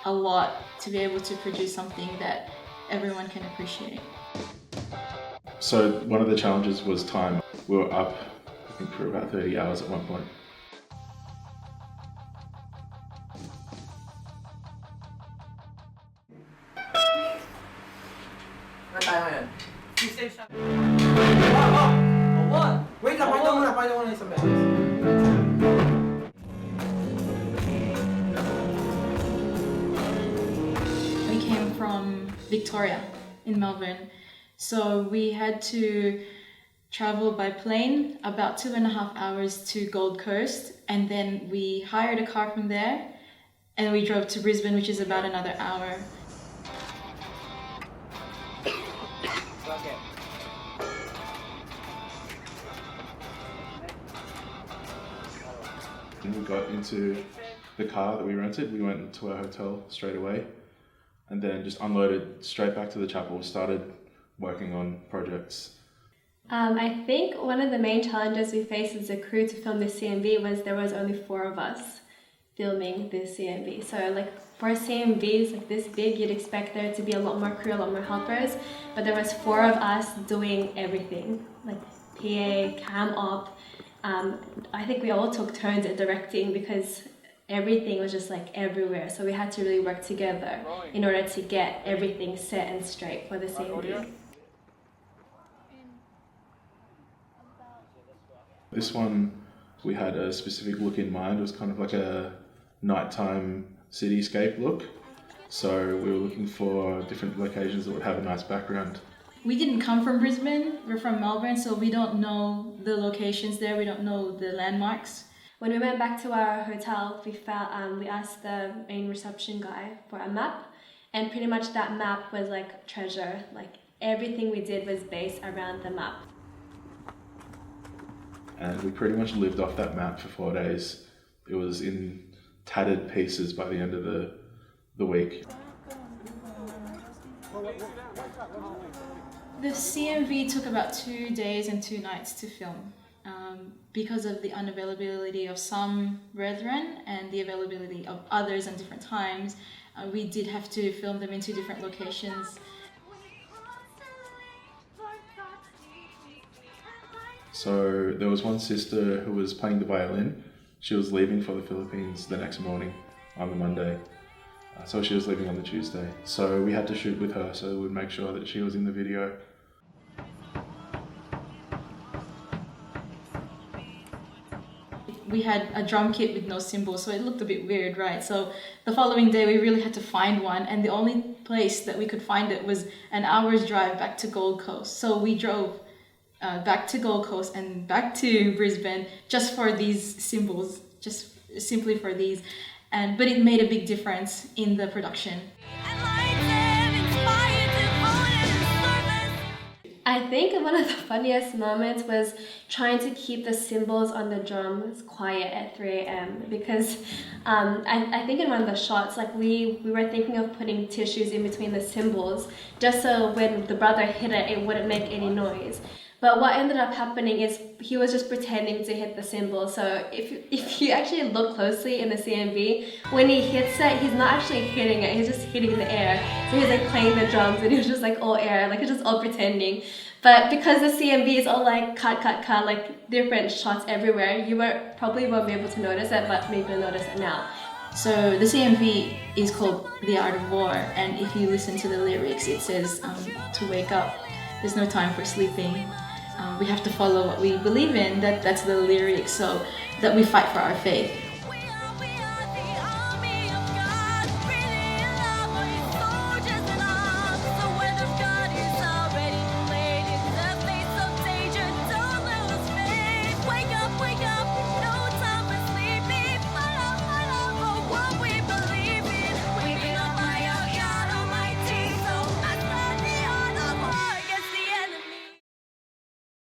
a lot to be able to produce something that everyone can appreciate. So one of the challenges was time. We were up, I think, for about 30 hours at one point. Wait lang, pakita mo na isang beses. We came from Victoria in Melbourne, so we had to travel by plane about 2.5 hours to Gold Coast, and then we hired a car from there and we drove to Brisbane, which is about another hour. We got into the car that we rented, we went to our hotel straight away and then just unloaded straight back to the chapel, started working on projects. I think one of the main challenges we faced as a crew to film this CMV was there was only 4 of us filming this CMV. So like for CMVs like this big, you'd expect there to be a lot more crew, a lot more helpers, but there was 4 of us doing everything, like PA, cam op. I think we all took turns at directing because everything was just like everywhere. So we had to really work together in order to get everything set and straight for the CMV. This one, we had a specific look in mind. It was kind of like a nighttime cityscape look. So we were looking for different locations that would have a nice background. We didn't come from Brisbane, we're from Melbourne, so we don't know the locations there, we don't know the landmarks. When we went back to our hotel, we asked the main reception guy for a map, and pretty much that map was like treasure. Like everything we did was based around the map. And we pretty much lived off that map for 4 days. It was in tattered pieces by the end of the week. The CMV took about 2 days and 2 nights to film because of the unavailability of some brethren and the availability of others at different times. We did have to film them in 2 different locations. So there was one sister who was playing the violin. She was leaving for the Philippines the next morning on the Monday. So she was leaving on the Tuesday. So we had to shoot with her so we'd make sure that she was in the video. We had a drum kit with no cymbals, so it looked a bit weird, right? So the following day we really had to find one, and the only place that we could find it was an hour's drive back to Gold Coast. So we drove back to Gold Coast and back to Brisbane just for these cymbals, just simply for these. But it made a big difference in the production. I think one of the funniest moments was trying to keep the cymbals on the drums quiet at 3 a.m. because I think in one of the shots, like we were thinking of putting tissues in between the cymbals just so when the brother hit it, it wouldn't make any noise. But what ended up happening is he was just pretending to hit the cymbal. So if you actually look closely in the CMV, when he hits it, he's not actually hitting it, he's just hitting the air. So he's like playing the drums and he was just like all air, like he's just all pretending. But because the CMV is all like cut, like different shots everywhere, you probably won't be able to notice it, but maybe you'll notice it now. So the CMV is called The Art of War, and if you listen to the lyrics, it says to wake up, there's no time for sleeping. We have to follow what we believe in, that's the lyrics, so that we fight for our faith.